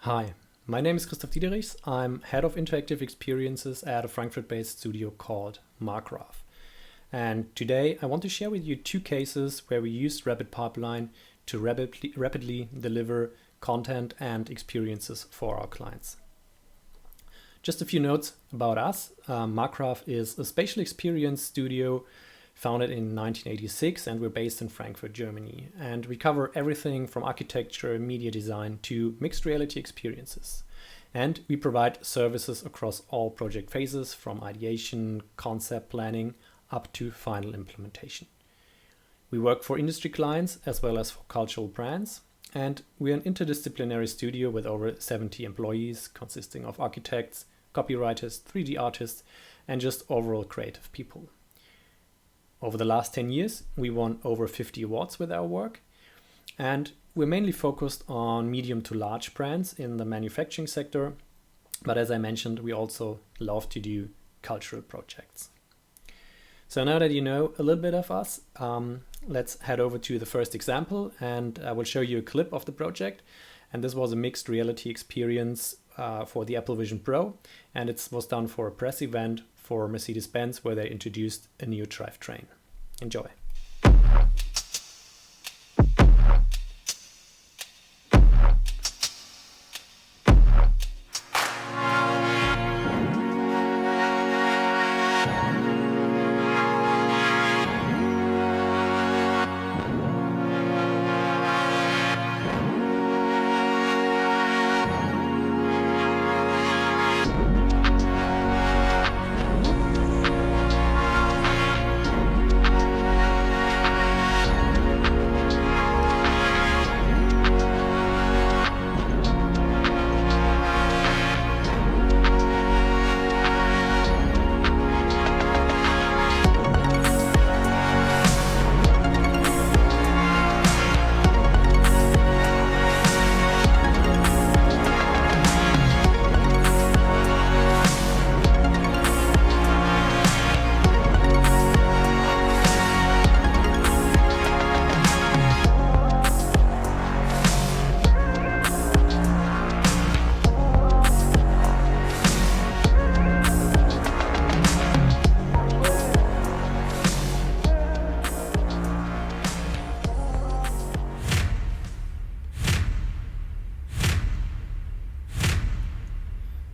Hi, my name is Christophe Diederichs. I'm head of interactive experiences at a Frankfurt-based studio called Markgraph. And today I want to share with you two cases where we used RapidPipeline to rapidly deliver content and experiences for our clients. Just a few notes about us. Markgraph is a spatial experience studio founded in 1986, and we're based in Frankfurt, Germany. And we cover everything from architecture, media design to mixed reality experiences. And we provide services across all project phases, from ideation, concept planning, up to final implementation. We work for industry clients as well as for cultural brands. And we're an interdisciplinary studio with over 70 employees, consisting of architects, copywriters, 3D artists, and just overall creative people. Over the last 10 years, we won over 50 awards with our work, and we're mainly focused on medium to large brands in the manufacturing sector. But as I mentioned, we also love to do cultural projects. So now that you know a little bit of us, let's head over to the first example, and I will show you a clip of the project. And this was a mixed reality experience for the Apple Vision Pro, and it was done for a press event for Mercedes-Benz where they introduced a new drivetrain. Enjoy.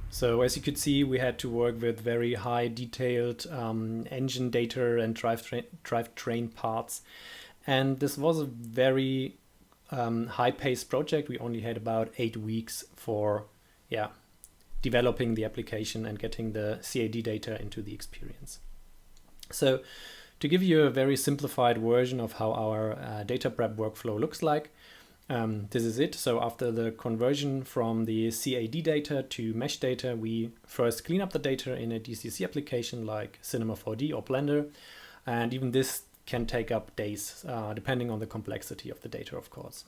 So as you could see, we had to work with very high detailed engine data and drivetrain parts. And this was a very high-paced project. We only had about 8 weeks for developing the application and getting the CAD data into the experience. So to give you a very simplified version of how our data prep workflow looks like, this is it. So after the conversion from the CAD data to mesh data, we first clean up the data in a DCC application like Cinema 4D or Blender. And even this can take up days, depending on the complexity of the data, of course.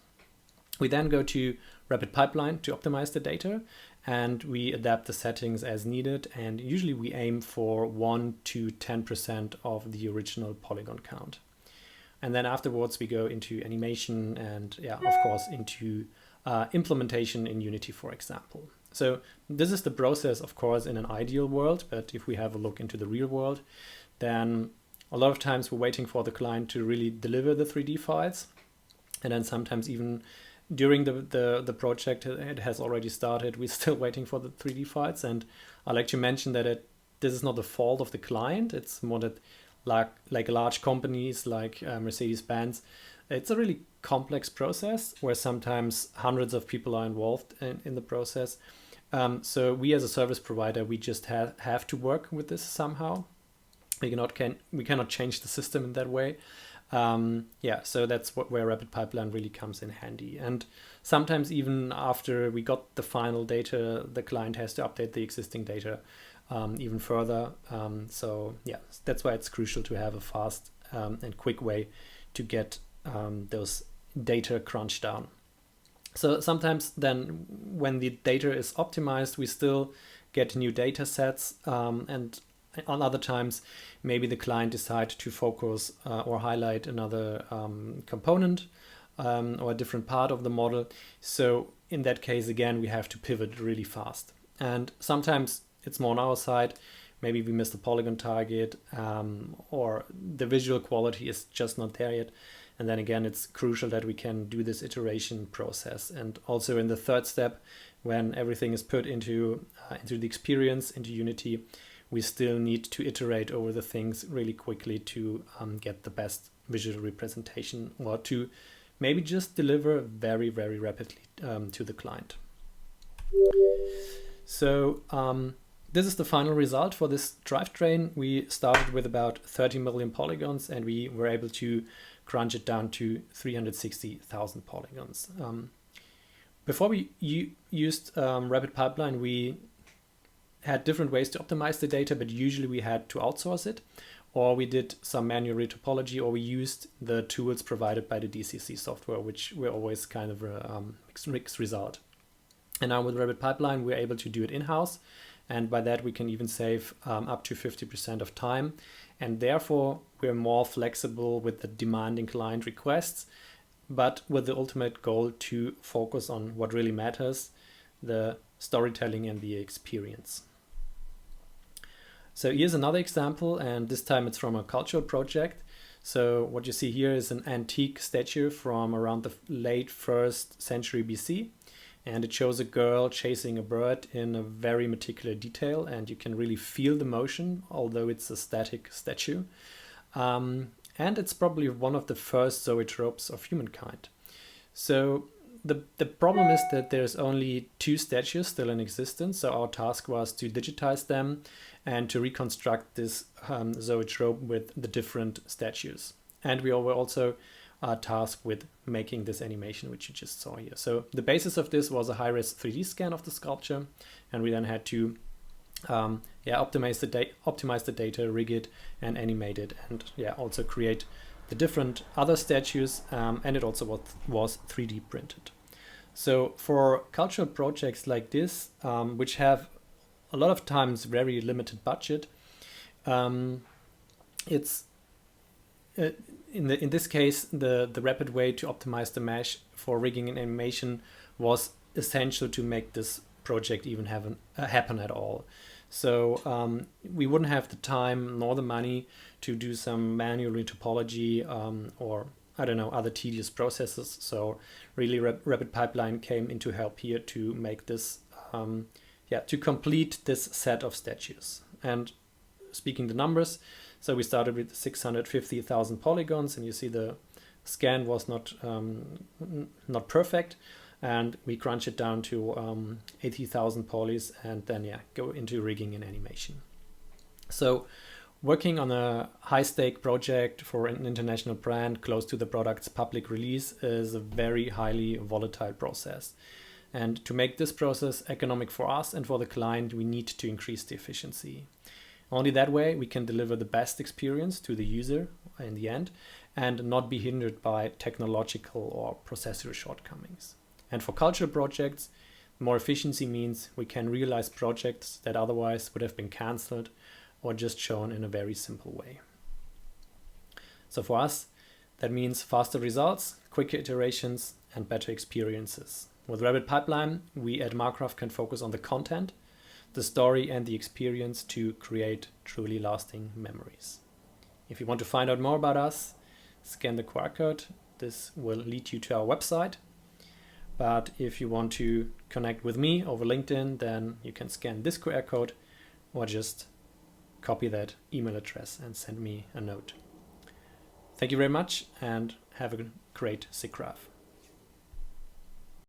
We then go to RapidPipeline to optimize the data, and we adapt the settings as needed. And usually we aim for 1 to 10% of the original polygon count. And then afterwards we go into animation and of course into implementation in Unity, for example. So this is the process, of course, in an ideal world. But if we have a look into the real world, then a lot of times we're waiting for the client to really deliver the 3D files. And then sometimes even during the project, it has already started, we're still waiting for the 3D files. And I like to mention that this is not the fault of the client. It's more that like large companies like Mercedes-Benz, it's a really complex process where sometimes hundreds of people are involved in the process. So we as a service provider, we just have to work with this somehow. We cannot change the system in that way. So that's where RapidPipeline really comes in handy. And sometimes even after we got the final data, the client has to update the existing data even further. That's why it's crucial to have a fast and quick way to get those data crunched down. So sometimes then when the data is optimized, we still get new data sets, and on other times maybe the client decides to focus or highlight another component or a different part of the model. So in that case, again, we have to pivot really fast. And sometimes it's more on our side. Maybe we missed the polygon target, or the visual quality is just not there yet. And then again, it's crucial that we can do this iteration process. And also in the third step, when everything is put into the experience, into Unity, we still need to iterate over the things really quickly to get the best visual representation, or to maybe just deliver very, very rapidly to the client. So this is the final result for this drivetrain. We started with about 30 million polygons, and we were able to crunch it down to 360,000 polygons. Before we used RapidPipeline, we had different ways to optimize the data, but usually we had to outsource it, or we did some manual retopology, or we used the tools provided by the DCC software, which were always kind of a mixed result. And now with RapidPipeline, we're able to do it in-house, and by that we can even save up to 50% of time, and therefore we're more flexible with the demanding client requests, but with the ultimate goal to focus on what really matters, the storytelling and the experience. So here's another example, and this time it's from a cultural project. So what you see here is an antique statue from around the late 1st century BC, and it shows a girl chasing a bird in a very meticulous detail, and you can really feel the motion, although it's a static statue. And it's probably one of the first zoetropes of humankind. So the problem is that there's only 2 statues still in existence, so our task was to digitize them and to reconstruct this zoetrope with the different statues. And we were also tasked with making this animation, which you just saw here. So the basis of this was a high-res 3D scan of the sculpture, and we then had to optimize the data, rig it, and animate it, and also create the different other statues, and it also was 3D printed. So for cultural projects like this, which have a lot of times very limited budget, it's in this case the rapid way to optimize the mesh for rigging and animation was essential to make this project even happen at all. So we wouldn't have the time nor the money to do some manual retopology or I don't know, other tedious processes. So really RapidPipeline came into help here to make this, to complete this set of statues. And speaking the numbers, so we started with 650,000 polygons, and you see the scan was not perfect, and we crunch it down to 80,000 polys, and then go into rigging and animation. So working on a high-stake project for an international brand close to the product's public release is a very highly volatile process. And to make this process economic for us and for the client, we need to increase the efficiency. Only that way we can deliver the best experience to the user in the end and not be hindered by technological or processor shortcomings. And for cultural projects, more efficiency means we can realize projects that otherwise would have been cancelled or just shown in a very simple way. So for us, that means faster results, quicker iterations, and better experiences. With RapidPipeline, we at Markgraph can focus on the content, the story, and the experience to create truly lasting memories. If you want to find out more about us, scan the QR code. This will lead you to our website. But if you want to connect with me over LinkedIn, then you can scan this QR code or just copy that email address and send me a note. Thank you very much, and have a great SIGGRAPH.